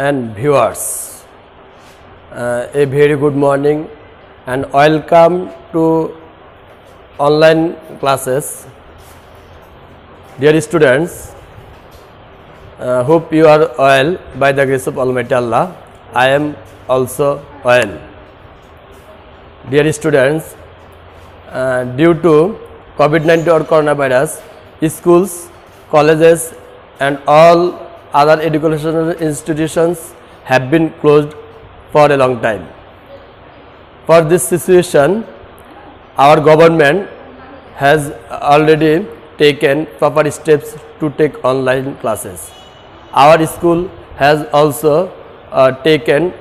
and viewers, a very good morning and welcome to online classes. Dear students, hope you are well by the grace of Almighty Allah. I am also well. Dear students, due to COVID-19 or coronavirus, schools, colleges and all other educational institutions have been closed for a long time. For this situation, our government has already taken proper steps to take online classes. Our school has also taken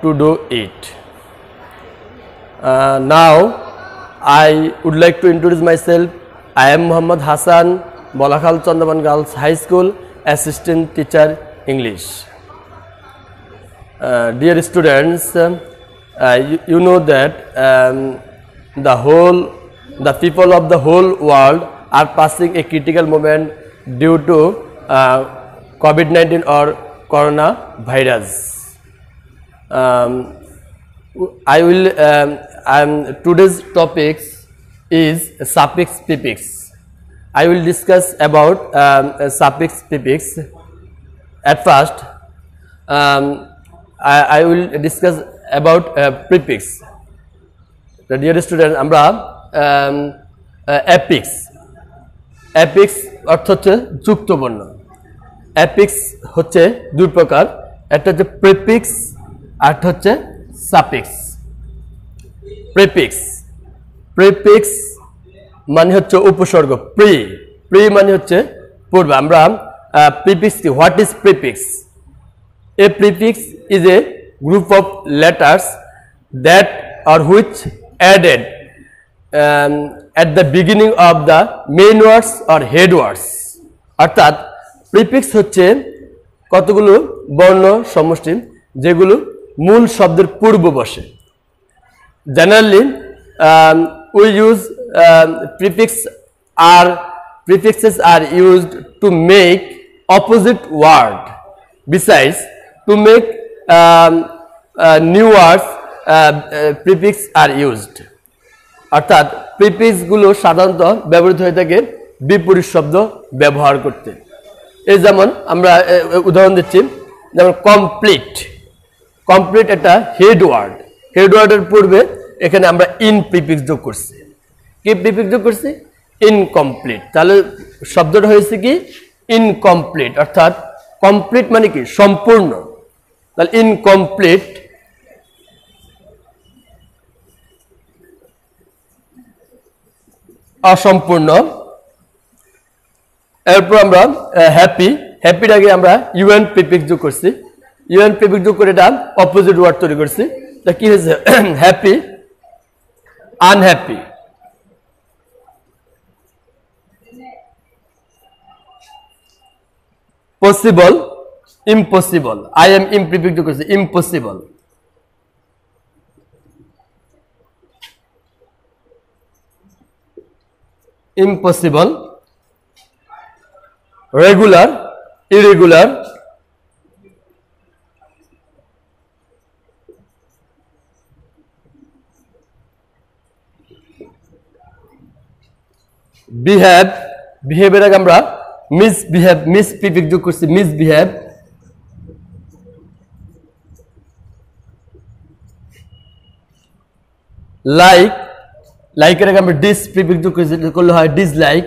to do it. Now, I would like to introduce myself. I am Muhammad Hassan, Bolakhal Chandaban Girls High School, Assistant Teacher English. Dear students, you know that the people of the whole world are passing a critical moment due to COVID-19 or coronavirus. Today's topics is suffix prefix. I will discuss about suffix prefix. At first, I will discuss about prefix. The dear students, আমরা affix অর্থ হচ্ছে যুক্ত বর্ণ। affix হচ্ছে দুই প্রকার, একটা হচ্ছে প্রিফিক্স আর একটা হচ্ছে সাফিক্স। প্রিফিক্স মানে হচ্ছে উপসর্গ, প্রি মানে হচ্ছে পূর্বে। আমরা প্রিফিক্স কি, what is prefix? A prefix is a group of letters that or which added at the beginning of the main words or head words. অর্থাৎ প্রিফিক্স হচ্ছে কতগুলো বর্ণ সমষ্টি যেগুলো মূল শব্দের পূর্বে বসে। Generally, we use prefixes are used to make opposite word. Besides, to make new words, prefix are used. অর্থাৎ প্রিফিক্স গুলো সাধারণত ব্যবহৃত হয়ে থাকে বিপরীত শব্দ ব্যবহার করতে। এই যেমন আমরা উদাহরণ দিচ্ছি, যেমন কমপ্লিট একটা হেড ওয়ার্ডের পূর্বে এখানে আমরা ইন প্রিফিক্স যোগ করছি। কি প্রিফিক্স যোগ করছি? ইনকমপ্লিট। তাহলে শব্দটা হয়েছে কি ইনকমপ্লিট, অর্থাৎ কমপ্লিট মানে কি সম্পূর্ণ। তাহলে ইনকমপ্লিট অসম্পূর্ণ। এরপর আমরা হ্যাপিটাকে আমরা ইউএন প্রিফিক্স যোগ করছি। ইউএন প্রিফিক্স যোগ করে এটা অপোজিট ওয়ার্ড তৈরি করছি। তা কি হয়েছে? Happy, unhappy. Possible, impossible. I M prefix যোগ করছি, ইম্পসিবল। ইম্পসিবল। Regular, irregular. বিহেভের আগে আমরা মিস প্রিফিক্স যোগ করছি, মিসবিহেভ। লাইকের আগে আমরা ডিস প্রিফিক্স যোগ করলে হয় ডিসলাইক।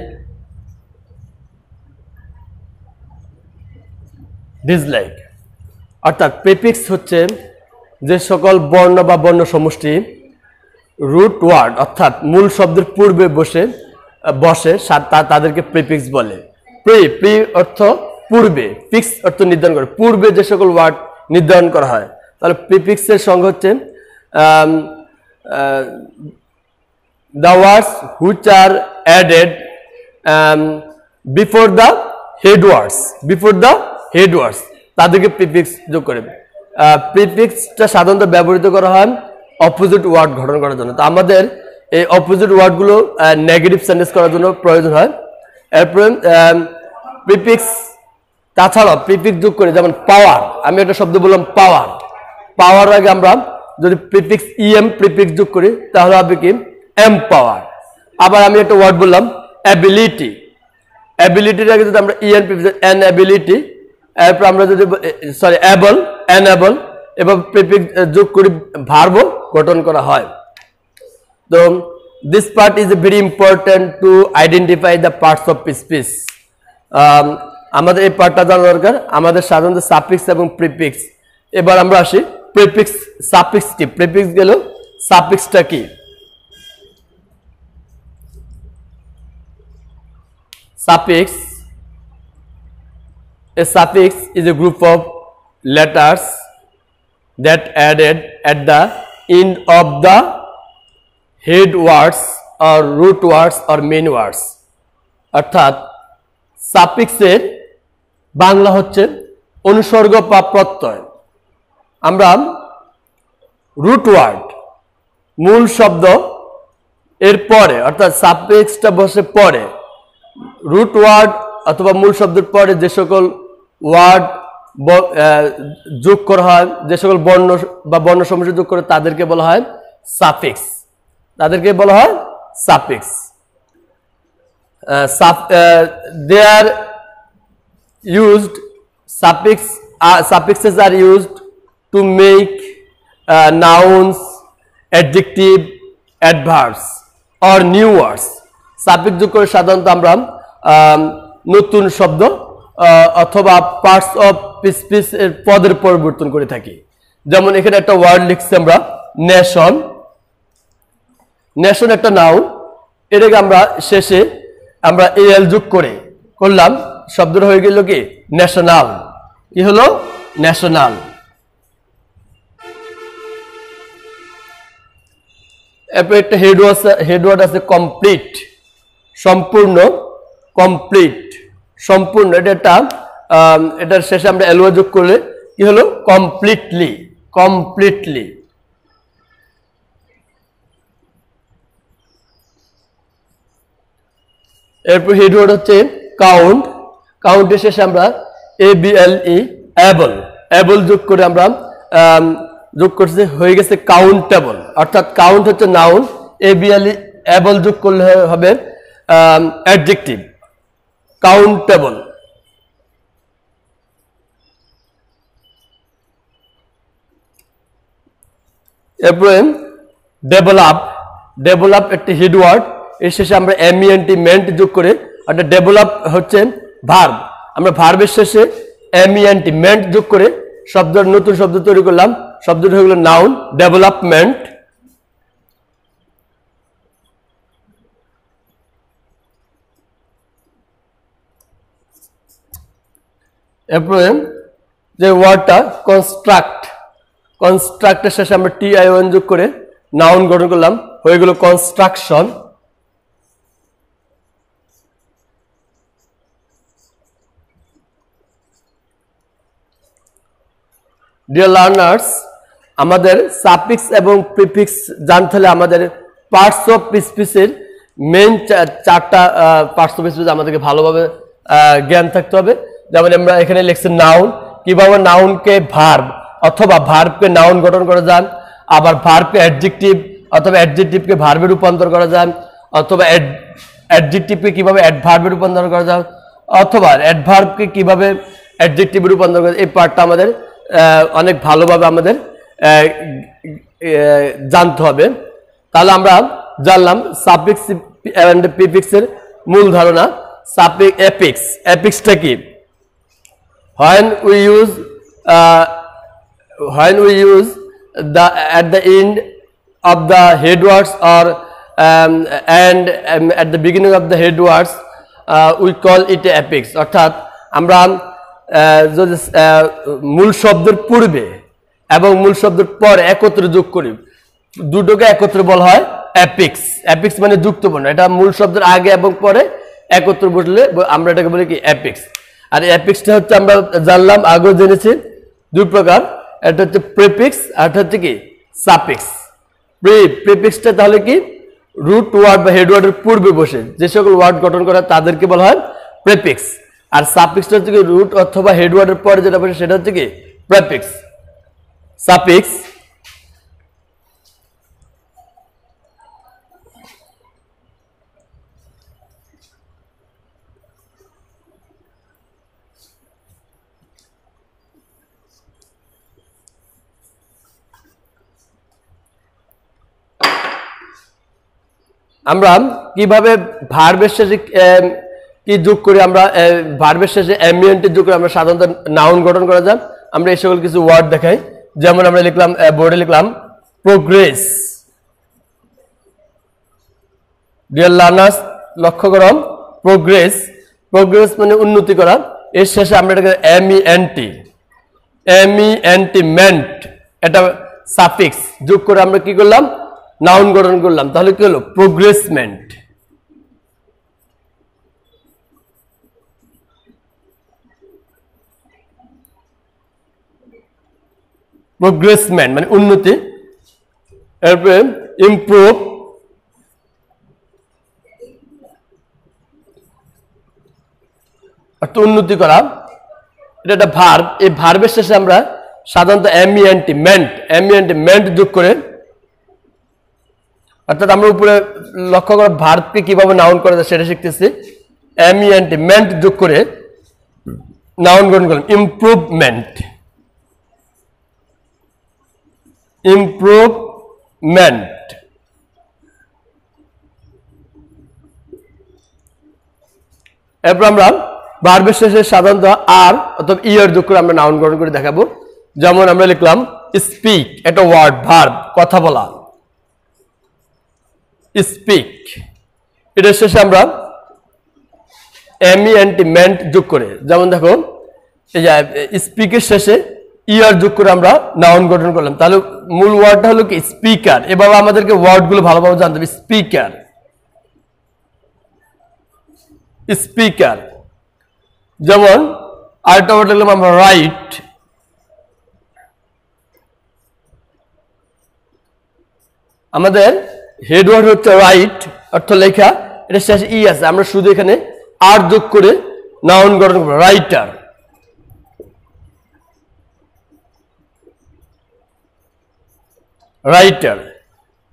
অর্থাৎ প্রিফিক্স হচ্ছে যে সকল বর্ণ বা বর্ণ সমষ্টি রুট ওয়ার্ড অর্থাৎ মূল শব্দের পূর্বে বসে তাদেরকে প্রিফিক্স বলে। প্রি অর্থ পূর্বে, ফিক্স অর্থ নির্ধারণ করে, পূর্বে যে সকল ওয়ার্ড নির্ধারণ করা হয়। তাহলে প্রিফিক্সের সংজ্ঞা হচ্ছে the words which are added before the head words তাদেরকে প্রিফিক্স যোগ করে। প্রিফিক্সটা সাধারণত ব্যবহৃত করা হয় অপোজিট ওয়ার্ড গঠন করার জন্য। তো আমাদের এই অপোজিট ওয়ার্ডগুলো নেগেটিভ সেন্টেন্স করার জন্য প্রয়োজন হয়। এরপরে প্রিফিক্স তাছাড়াও প্রিফিক্স যোগ করে, যেমন পাওয়ার, আমি একটা শব্দ বললাম পাওয়ার, পাওয়ার আগে আমরা যদি প্রিফিক্স ইএম প্রিফিক্স যোগ করি তাহলে হবে কি এম পাওয়ার। আবার আমি একটা ওয়ার্ড বললাম অ্যাবিলিটি, অ্যাবিলিটির আগে যদি আমরা ইএন প্রিফিক্স এন অ্যাবিলিটি, এরপর আমরা যদি সরি অ্যাবল এনএবল এবং প্রিফিক্স যোগ করি ভার্ব গঠন করা হয়। তো this part is very important to identify the parts of speech. আমাদের এই পার্টটা জানা দরকার, আমাদের সাধারণত সাফিক্স এবং প্রিফিক্স। এবার আমরা আসি প্রিফিক্স সাফিক্স কি, প্রিফিক্স গেল সাফিক্সটা কি। Suffix, a suffix is a group of letters that added at the end of the head words or root words or main words. অর্থাৎ সাফিক্সের বাংলা হচ্ছে অনুসর্গ বা প্রত্যয়। আমরা রুট ওয়ার্ড মূল শব্দ এর পরে, অর্থাৎ সাফিক্সটা বসে পরে রুট ওয়ার্ড অথবা মূল শব্দের পরে যে সকল ওয়ার্ড যোগ করা হয়, যে সকল বর্ণ বা বর্ণ সমূহ যোগ করে তাদেরকে বলা হয় সাফিক্স, তাদেরকে বলা হয় suffix. they are used, suffixes are used to make nouns, adjective, adverbs or new words. Suffix যোগ করে সাধারণত আমরা নতুন শব্দ অথবা পার্টস অফ স্পিচ এর পদের পরিবর্তন করে থাকি। যেমন এখানে একটা ওয়ার্ড লিখছি আমরা নেশন, নেশন একটা নাউন, এটাকে আমরা শেষে আমরা এল যোগ করে করলাম, শব্দটা হয়ে গেল কি ন্যাশনাল। কি হলো ন্যাশনাল। এরপর একটা হেডওয়ার্ড আছে কমপ্লিট, সম্পূর্ণ, কমপ্লিট সম্পূর্ণ, এটা একটা এটার শেষে আমরা এলওয়া যোগ করলে কি হলো কমপ্লিটলি, কমপ্লিটলি। এরপর হেডওয়ার্ড হচ্ছে কাউন্ট, কাউন্টের শেষে আমরা ABLE অ্যাবল, অ্যাবল যোগ করে আমরা যোগ করছে হয়ে গেছে কাউন্টেবল। অর্থাৎ কাউন্ট হচ্ছে নাউন, ABLE অ্যাবল যোগ করলে হবে অ্যাডজেক্টিভ কাউন্টেবল। এরপরে ডেভেলপ, ডেভেলপ একটি হেডওয়ার্ড, এর শেষে আমরা MENT মেন্ট যোগ করে, অর্থাৎ ডেভেলপ হচ্ছে ভার্ব, আমরা ভার্বের শেষে MENT মেন্ট যোগ করে শব্দের নতুন শব্দ তৈরি করলাম, শব্দটা হয়ে গেল নাউন ডেভেলপমেন্ট। এরপরে যে ওয়ার্ডটা কনস্ট্রাক্ট, কনস্ট্রাক্টের শেষে আমরা TION যোগ করে নাউন গঠন করলাম, হয়ে গেল কনস্ট্রাকশন। ডিয়ার লার্নার্স, আমাদের সাফিক্স এবং প্রিফিক্স জানতে হলে আমাদের পার্টস অফ স্পিচের মেইন চারটা পার্টস অফ স্পিচ আমাদেরকে ভালোভাবে জ্ঞান থাকতে হবে। যেমন আমরা এখানে লিখছি নাউন, কিভাবে নাউনকে ভার্ব অথবা ভার্বকে নাউন গঠন করা যায়, আবার ভার্বকে অ্যাডজেক্টিভ অথবা অ্যাডজেক্টিভকে ভার্বে রূপান্তর করা যায়, অথবা অ্যাডজেক্টিভকে কিভাবে অ্যাডভার্বে রূপান্তর করা যায়, অথবা অ্যাডভার্বকে কিভাবে অ্যাডজেক্টিভে রূপান্তর করা যায়। এই পার্টটা আমাদের অনেক ভালোভাবে আমাদের জানতে হবে। তাহলে আমরা জানলাম সাফিক্স এন্ড প্রিফিক্সের মূল ধারণা। সাফিক্স এফিক্স, এফিক্সটা কি? when we use the at the end of the head words or and at the beginning of the head words we call it a affix। অর্থাৎ আমরা যদি মূল শব্দের পূর্বে এবং মূল শব্দের পরে একত্রে যোগ করি, দুটোকে একত্রে বলা হয় অ্যাফিক্স। অ্যাফিক্স মানে যুক্তবর্ণ, এটা মূল শব্দের আগে এবং পরে একত্রে বসলে আমরা এটাকে বলি কি অ্যাফিক্স। আর অ্যাফিক্সটা হচ্ছে আমরা জানলাম, আগেও জেনেছি দুই প্রকার, এটা হচ্ছে প্রিফিক্স আর এটা হচ্ছে কি সাফিক্স। প্রিফিক্সটা তাহলে কি রুট ওয়ার্ড বা হেড ওয়ার্ডের পূর্বে বসে যে সকল ওয়ার্ড গঠন করা তাদেরকে বলা হয় প্রিফিক্স। আর সাফিক্সটা হচ্ছে কি রুট অথবা হেড ওয়ার্ডের পরে যেটা বসে সেটা হচ্ছে কি প্রেফিক্স। সাফিক্স আমরা কিভাবে ভার্বের শেষে কি যোগ করি, আমরা ভার্বের শেষে এমইএনটি যোগ করে আমরা সাধারণত নাউন গঠন করা যায়। আমরা এই সকল কিছু ওয়ার্ড দেখাই, যেমন আমরা লিখলাম বোর্ডে লিখলাম প্রোগ্রেস। ডিয়ার লার্নার্স লক্ষ্য করো, প্রোগ্রেস, প্রোগ্রেস মানে উন্নতি করা। এর শেষে আমরা এটাকে এমইএনটি, মেন্ট, এটা সাফিক্স যোগ করে আমরা কি করলাম, নাউন গঠন করলাম। তাহলে কি হলো, প্রোগ্রেসমেন্ট। প্রোগ্রেসমেন্ট মানে উন্নতি। এরপরে ইমপ্রুভ, অর্থাৎ উন্নতি করা। এটা একটা ভার্ব। এই ভার্বের শেষে আমরা সাধারণত এমইএনটি মেন্ট যোগ করে, অর্থাৎ আমরা উপরে লক্ষ্য করে ভার্বকে কিভাবে নাউন করা যায় সেটা শিখতেছি। এমইএনটি মেন্ট যোগ করে নাউন গঠন করলাম ইমপ্রুভমেন্ট। এরপর আমরা ভার্বের শেষে সাধারণত আর অথবা ইয়ার যোগ করে আমরা নাউন গঠন করে দেখাবো। যেমন আমরা লিখলাম স্পিক, একটা ওয়ার্ড, ভার্ব, কথা বলা, স্পিক। এটার শেষে আমরা এমইএনটি মেন্ট যোগ করে, যেমন দেখো এই যে স্পিকের শেষে ইয়ার যোগ করে আমরা নাউন গঠন করলাম। তাহলে মূল ওয়ার্ডটা হলো কি স্পিকার। এভাবে আমাদেরকে ওয়ার্ডগুলো ভালোভাবে জানতে হবে। Speaker, speaker. যেমন আরেকটা ওয়ার্ড লিখলাম আমরা রাইট, আমাদের হেড ওয়ার্ড হচ্ছে রাইট, অর্থ লেখা। এটা শেষে ই আছে, আমরা শুধু এখানে আর যোগ করে নাউন গঠন করব, রাইটার। রাইটার।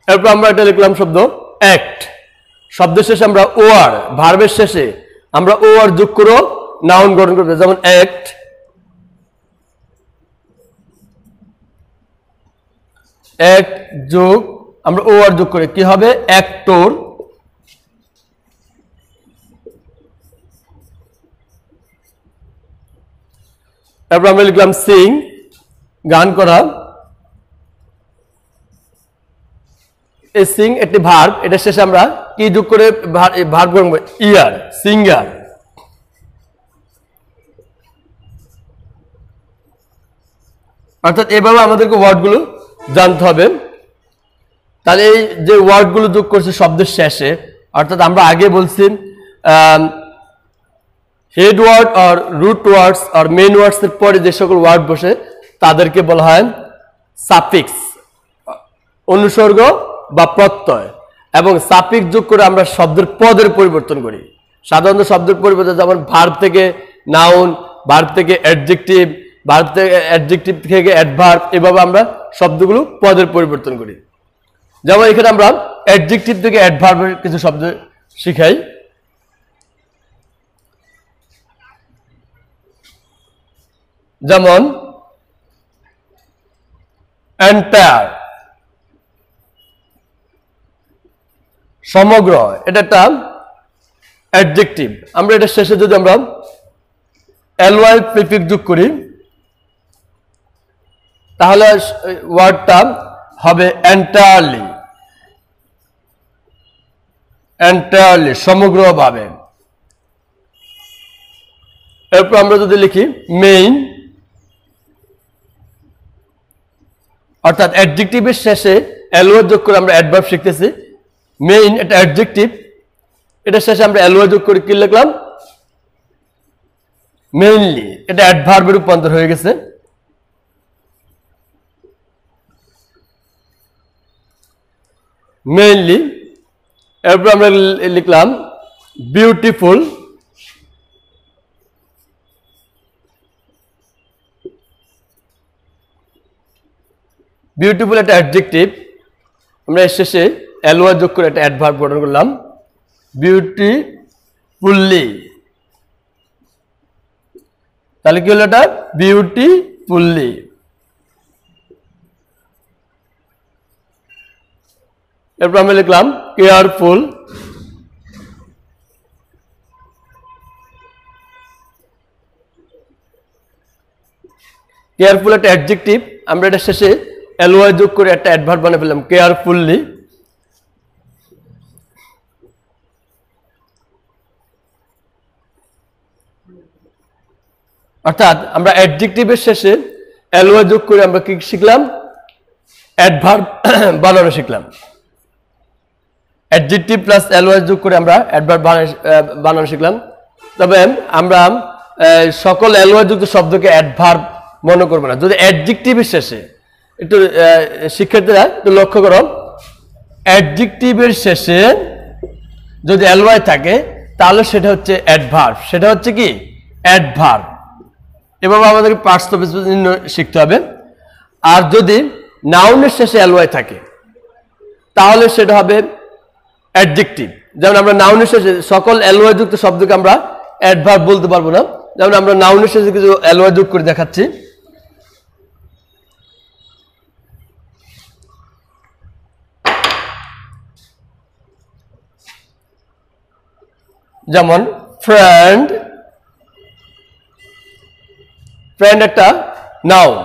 এরপর আমরা এটা লিখলাম শব্দ অ্যাক্ট। শব্দের শেষে আমরা ওয়ার, ভার্বের শেষে আমরা ওয়ার যোগ করে নাউন গঠন করব। যেমন অ্যাক্ট, অ্যাক্ট যোগ আমরা ওয়ার যোগ করে কি হবে, অ্যাক্টর। তারপর আমরা লিখলাম সিং, গান করা। এই সিং একটি ভার্ব, এটা শেষে আমরা কি যোগ করে ভার্ব করব, ইয়ার, সিঙ্গার। অর্থাৎ এভাবে আমাদেরকে ওয়ার্ডগুলো জানতে হবে। তাহলে এই যে ওয়ার্ডগুলো যোগ করছে শব্দের শেষে, অর্থাৎ আমরা আগে বলছি হেড ওয়ার্ড আর রুট ওয়ার্ডস আর মেন ওয়ার্ডস এর পরে যে সকল ওয়ার্ড বসে তাদেরকে বলা হয় সাফিক্স, অনুসর্গ বা প্রত্যয়। এবং সাফিক্স যোগ করে আমরা শব্দের পদের পরিবর্তন করি। সাধারণত শব্দের পরিবর্তন, যেমন ভার্ব থেকে নাউন, ভার্ব থেকে অ্যাডজেক্টিভ, ভার্ব থেকে অ্যাডজেক্টিভ থেকে অ্যাডভার্ব, এভাবে আমরা শব্দগুলো পদের পরিবর্তন করি। যেমন এখানে আমরা অ্যাডজেক্টিভ থেকে অ্যাডভার্বের কিছু শব্দ শিখাই। যেমন এন্টায়ার, সমগ্র, এটা একটা অ্যাডজেক্টিভ। আমরা এটা শেষে যদি আমরা এলওয়াই প্রিফিক্স যোগ করি তাহলে ওয়ার্ডটা হবে এন্টায়ারলি, এন্টায়ারলি, সমগ্রভাবে। এরপর আমরা যদি লিখি মেইন, অর্থাৎ অ্যাডজেক্টিভের শেষে এলওয়াই যোগ করে আমরা অ্যাডভার্ব শিখতেছি। মেইন এটা অ্যাডজেক্টিভ, এটা শেষে আমরা এলওয়াই যোগ করে কি লিখলাম, মেইনলি, এটা অ্যাডভার্বে রূপান্তর হয়ে গেছে। মেইনলি। এরপর আমরা লিখলাম বিউটিফুল, বিউটিফুল একটা অ্যাডজেক্টিভ, আমরা এর শেষে ly যোগ করে একটা অ্যাডভার্ব গঠন করলাম, বিউটিফুলি। তাহলে কি হলো এটা? বিউটিফুলি। এরপর আমরা লিখলাম কেয়ারফুল। কেয়ারফুল একটা অ্যাডজেক্টিভ, আমরা এটা শেষে ly যোগ করে একটা অ্যাডভার্ব বানিয়ে ফেললাম, কেয়ারফুলি। অর্থাৎ আমরা অ্যাডজেক্টিভের শেষে ly যোগ করে আমরা কি শিখলাম? অ্যাডভার্ব বানানো শিখলাম। অ্যাডজেক্টিভ প্লাস ly যোগ করে আমরা অ্যাডভার্ব বানানো শিখলাম। তবে আমরা সকল ly যুক্ত শব্দকে অ্যাডভার্ব মনে করবো না। যদি অ্যাডজেক্টিভের শেষে, একটু শিক্ষার্থীরা একটু লক্ষ্য করো, অ্যাডজেক্টিভের শেষে যদি ly থাকে তাহলে সেটা হচ্ছে অ্যাডভার্ব, সেটা হচ্ছে কি? অ্যাডভার্ব। এভাবে আমাদেরকে পার্টস অফ স্পিচ শিখতে হবে। আর যদি নাউনের শেষে ly থাকে তাহলে সেটা হবে অ্যাডজেক্টিভ। যেমন আমরা নাউনের শেষে সকল ly যুক্ত শব্দকে আমরা অ্যাডভার্ব বলতে পারবো না। যেমন আমরা নাউনের শেষে কিছু ly যোগ করে দেখাচ্ছি। যেমন ফ্রেন্ড, ফ্রেন্ড একটা নাউন,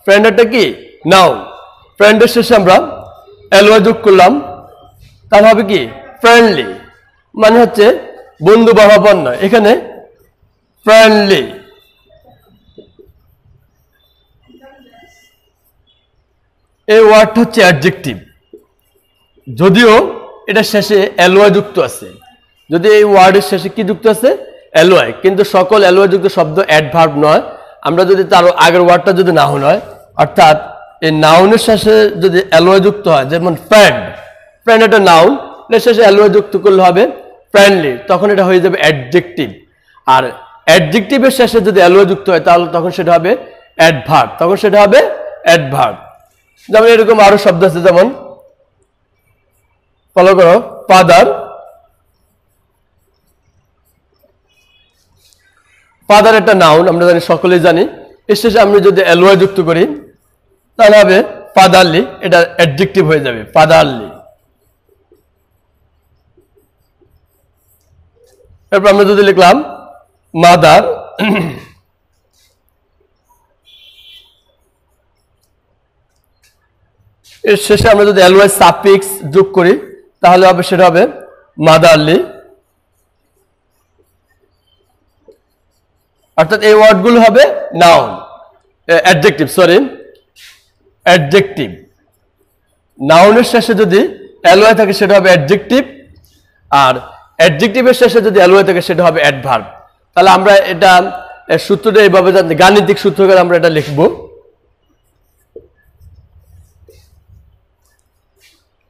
ফ্রেন্ড একটা কি? নাউন। ফ্রেন্ডের শেষে আমরা ly যোগ করলাম, তাহলে হবে কি? ফ্রেন্ডলি, মানে হচ্ছে বন্ধু ভাবাপন্ন। এখানে ফ্রেন্ডলি। এই ওয়ার্ডটা হচ্ছে অ্যাডজেক্টিভ, যদিও এটা শেষে ly যুক্ত আছে। যদি এই ওয়ার্ডের শেষে কি যুক্ত আছে? ly, কিন্তু সকল ly যুক্ত শব্দ অ্যাডভার্ব নয়। আমরা যদি তার আগের ওয়ার্ডটা যদি নাউন হয়, অর্থাৎ এই নাউনের শেষে যদি ly যুক্ত হয়, যেমন ফ্রেন্ড, ফ্রেন্ড একটা নাউন, এর শেষে ly যুক্ত করলে হবে ফ্রেন্ডলি, তখন এটা হয়ে যাবে অ্যাডজেক্টিভ। আর অ্যাডজেক্টিভের শেষে যদি ly যুক্ত হয় তাহলে তখন সেটা হবে অ্যাডভার্ব, তখন সেটা হবে অ্যাডভার্ব। যেমন এরকম আরো শব্দ আছে, যেমন ফলো করো, ফাদার। ফাদার একটা নাউন, আমরা জানি, সকলেই জানি। এর শেষে আমরা যদি ly যুক্ত করি তাহলে হবে ফাদারলি, এটা অ্যাডজেক্টিভ হয়ে যাবে, ফাদারলি। এরপর আমরা যদি লিখলাম মাদার, এর শেষে আমরা যদি ly সাফিক্স যোগ করি তাহলে হবে সেটা হবে মাদারলি। অর্থাৎ এই ওয়ার্ডগুলো হবে নাউন, অ্যাডজেক্টিভ, সরি অ্যাডজেক্টিভ। নাউনের শেষে যদি ly থাকে সেটা হবে অ্যাডজেক্টিভ, আর অ্যাডজেক্টিভের শেষে যদি ly থাকে সেটা হবে অ্যাডভার্ব। তাহলে আমরা এটা সূত্রটা এইভাবে জানি, গাণিতিক সূত্র করে আমরা এটা লিখব।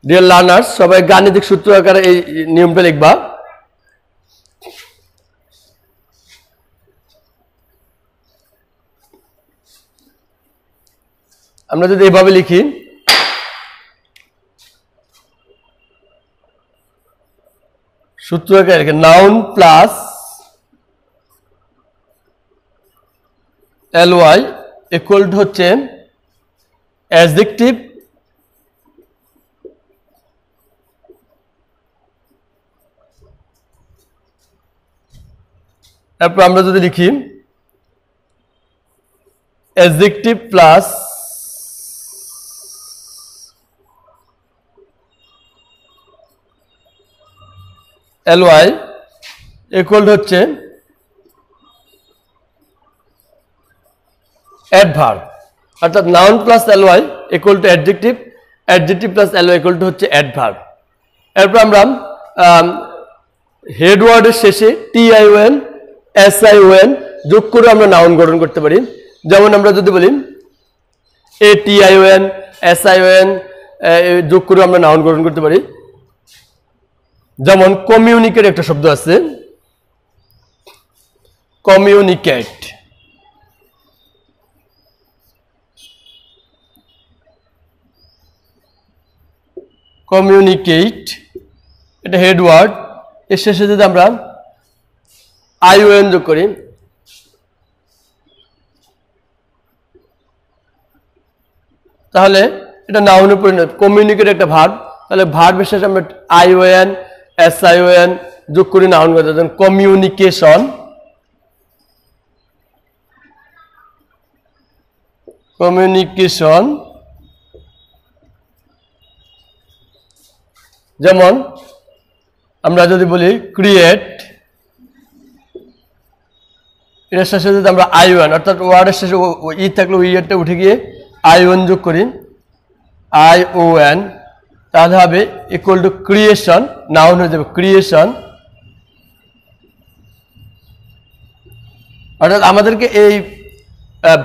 ডিয়ার লার্নার্স, সবাই গাণিতিক সূত্র আকারে এই নিয়মটা লিখবা। আমরা যদি এইভাবে লিখি, সূত্র আকারে noun plus ly equal to হচ্ছে অ্যাডজেক্টিভ তারপর আমরা যদি লিখি অ্যাডজেক্টিভ প্লাস ly ইকুয়াল হচ্ছে অ্যাডভার্ব। অর্থাৎ noun plus ly equal to adjective, adjective plus ly equal to হচ্ছে অ্যাডভার্ব। এরপর আমরা হেড ওয়ার্ডের শেষে tion sin যোগ করে আমরা নাউন গঠন করতে পারি। যেমন আমরা যদি বলি ation sin যোগ করে আমরা নাউন গঠন করতে পারি। যেমন কমিউনিকেট একটা শব্দ আছে, কমিউনিকেট। কমিউনিকেট, এটা হেড ওয়ার্ড, এর শেষে যদি আমরা আইওএন যোগ করি, তাহলে এটা নাউনে পরিণত। কমিউনিকেট একটা ভার্ব, তাহলে ভার্বের শেষে আমরা আইওএন এসআইওএন যোগ করি নাউন করতে, কমিউনিকেশন, কমিউনিকেশন। যেমন আমরা যদি বলি ক্রিয়েট, এর শেষে যদি আমরা আইওএন অর্থাৎ ওয়ার্ডের শেষে ই থাকলে ইটা উঠে গিয়ে আইওএন যোগ করি, আইওএন, তাহলে হবে ইকুয়াল টু ক্রিয়েশন, নাউন হয়ে যাবে ক্রিয়েশন। অর্থাৎ আমাদেরকে এই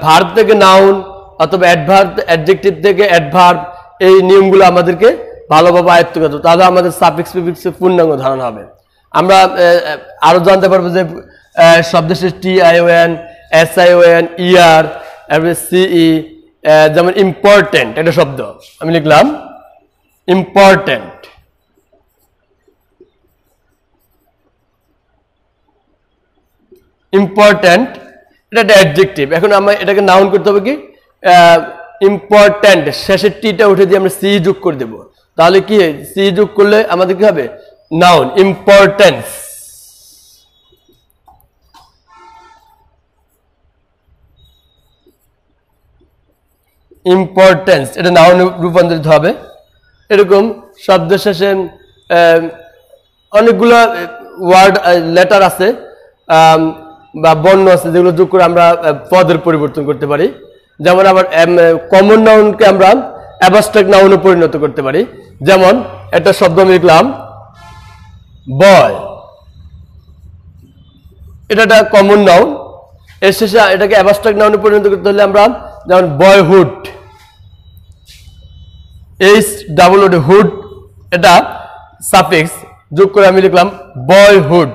ভার্ব থেকে নাউন অথবা অ্যাডভার্ব, অ্যাডজেক্টিভ থেকে অ্যাডভার্ব, এই নিয়মগুলো আমাদেরকে ভালোভাবে আয়ত্ত করতে হবে, তাহলে আমাদের সাফিক্স প্রিফিক্সের পূর্ণাঙ্গ ধারণা হবে। আমরা আরো জানতে পারবো যে শব্দের শেষে টিআইওএন, এসআইওএন, ইআর, সিই, যেমন ইম্পর্টেন্ট একটা শব্দ আমি লিখলাম ইম্পর্টেন্ট, ইম্পর্টেন্ট এটা একটা অ্যাডজেক্টিভ। এখন আমরা এটাকে নাউন করতে হবে কি, ইম্পর্টেন্ট শেষের টিটা উঠে দিয়ে আমরা সি যোগ করে দেব, তাহলে কি সি যোগ করলে আমাদের কি হবে, নাউন ইম্পর্টেন্স। ইম্পর্টেন্স এটা নাউনে রূপান্তরিত হবে। এরকম শব্দের শেষে অনেকগুলো ওয়ার্ড লেটার আছে বা বর্ণ আছে যেগুলো যোগ করে আমরা পদের পরিবর্তন করতে পারি। যেমন আবার কমন নাউনকে আমরা অ্যাবস্ট্রাক্ট নাউনে পরিণত করতে পারি। যেমন একটা শব্দ আমি লিখলাম বয়, এটা একটা কমন নাউন, এর শেষে এটাকে অ্যাবস্ট্রাক্ট নাউনে পরিণত করতে হলে আমরা যেমন বয়হুড, HOOD, হুড এটা সাফিক্স যোগ করে আমি লিখলাম বয়হুড।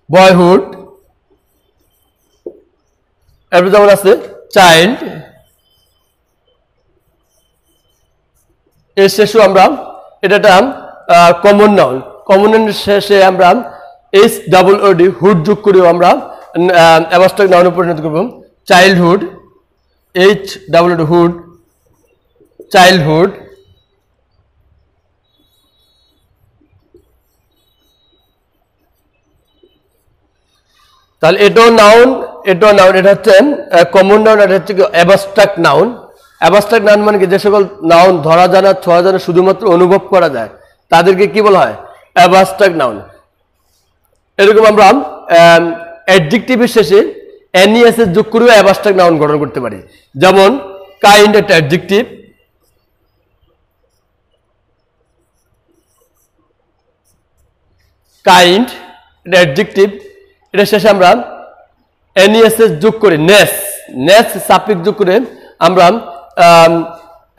বয়হুড। এরপর যেমন আছে চাইল্ড, এর শেষেও আমরা এটা একটা কমন নাউন, কমন নাউনের শেষে আমরা HOOD, হুড যোগ করেও আমরা অ্যাবস্ট্রাক্ট নাউনে পরিণত করব চাইল্ডহুড, HOOD, হুড, চাইল্ডহুড। তাহলে এটাও নাউন, এটাও নাউন, এটা হচ্ছে কমন নাউন, এটা হচ্ছে অ্যাবস্ট্রাক্ট নাউন। অ্যাবস্ট্রাক্ট নাউন মানে কি, যে সকল নাউন ধরা যায় না, ছোঁয়া যায় না, শুধুমাত্র অনুভব করা যায়, তাদেরকে কি বলা হয়, অ্যাবস্ট্রাক্ট নাউন। এরকম আমরা অ্যাডজেক্টিভের শেষে NES যোগ করেও অ্যাবস্ট্রাক্ট নাউন গঠন করতে পারি। যেমন কাইন্ড একটা অ্যাডজেক্টিভ, কাইন্ড এটা অ্যাডজেক্টিভ, এটা শেষে আমরা NES যোগ করে নেস সাফিক্স যোগ করে আমরা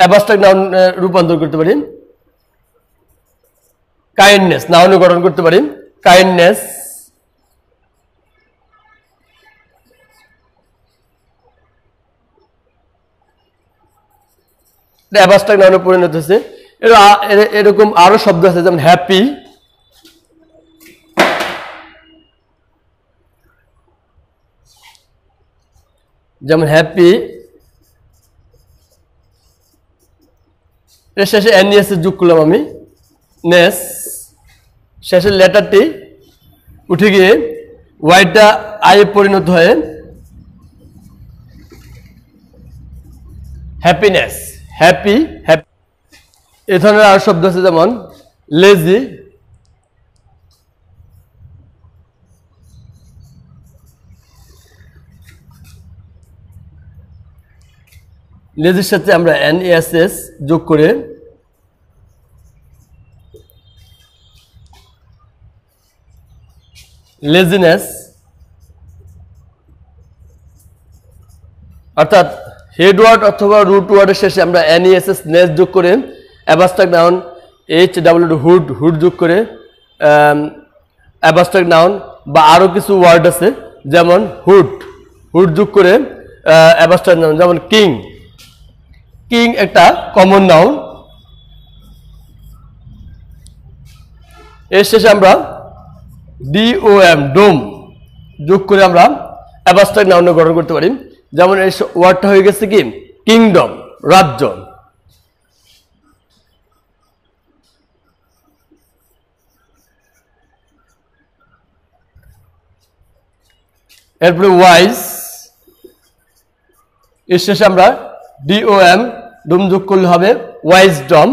অ্যাবস্ট্রাক্ট নাউন রূপান্তর করতে পারি। কাইন্ডনেস নাউনে গঠন করতে পারি, কাইন্ডনেস। অ্যাবস্ট্রাক্ট নাউনে পরিণত হচ্ছে। এরকম আরো শব্দ আছে, যেমন হ্যাপি, যেমন হ্যাপি, এর শেষে NES যোগ করলাম আমি নেস, শেষের লেটারটি উঠে গিয়ে ওয়াইটা আই পরিণত হয়ে হ্যাপিনেস, হ্যাপি, হ্যাপি। এ ধরনের আরো শব্দ আছে, যেমন লেজি, লেজির সাথে আমরা NES যোগ করে লেজিনেস, অর্থাৎ হেডওয়ার্ড অথবা রুট ওয়ার্ডের শেষে আমরা NES নেস যোগ করে অ্যাবস্ট্রাক্ট নাউন, HOOD, হুড যোগ করে অ্যাবস্ট্রাক্ট নাউন। বা আরো কিছু ওয়ার্ড আছে, যেমন হুড যোগ করে অ্যাবস্ট্রাক্ট নাউন, যেমন কিং, কিং একটা কমন নাউন। এর শেষে আমরা DOM ডোম যোগ করে আমরা অ্যাবস্ট্রাক্ট নাউন গঠন করতে পারি। যেমন এই ওয়ার্ডটা হয়ে গেছে কি কিংডম, রাজ্য। এরপরে ওয়াইজ, এর শেষে আমরা DOM ডোম যোগ করলে হবে ওয়াইজডম।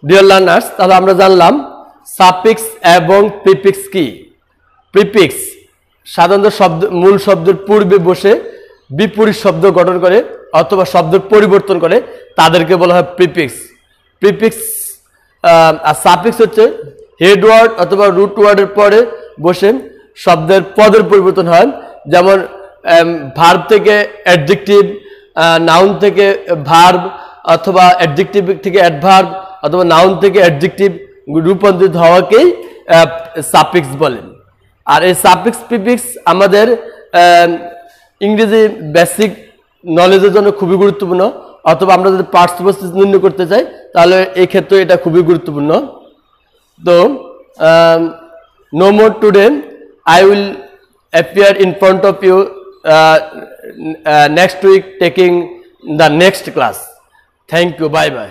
ডিয়ার লার্নার্স, তাহলে আমরা জানলাম সাফিক্স এবং প্রিফিক্স কি। প্রিফিক্স সাধারণত মূল শব্দের পূর্বে বসে বিপরীত শব্দ গঠন করে অথবা শব্দের পরিবর্তন করে, তাদেরকে বলা হয় প্রিফিক্স। প্রিফিক্স আর সাফিক্স হচ্ছে হেড ওয়ার্ড অথবা রুট ওয়ার্ডের পরে বসে শব্দের পদের পরিবর্তন হয়। যেমন ভার্ব থেকে অ্যাডজেক্টিভ, নাউন থেকে ভার্ব অথবা অ্যাডজেক্টিভ থেকে অ্যাডভার্ব অথবা নাউন থেকে অ্যাডজেক্টিভ রূপান্তরিত হওয়াকেই সাফিক্স বলেন। আর এই সাফিক্স প্রিফিক্স আমাদের ইংরেজি বেসিক নলেজের জন্য খুবই গুরুত্বপূর্ণ, অথবা আমরা যদি পার্টস নির্ণয় করতে চাই তাহলে এই ক্ষেত্রে এটা খুবই গুরুত্বপূর্ণ। তো no more today, I will appear in front of you next week taking the next class. Thank you, bye by.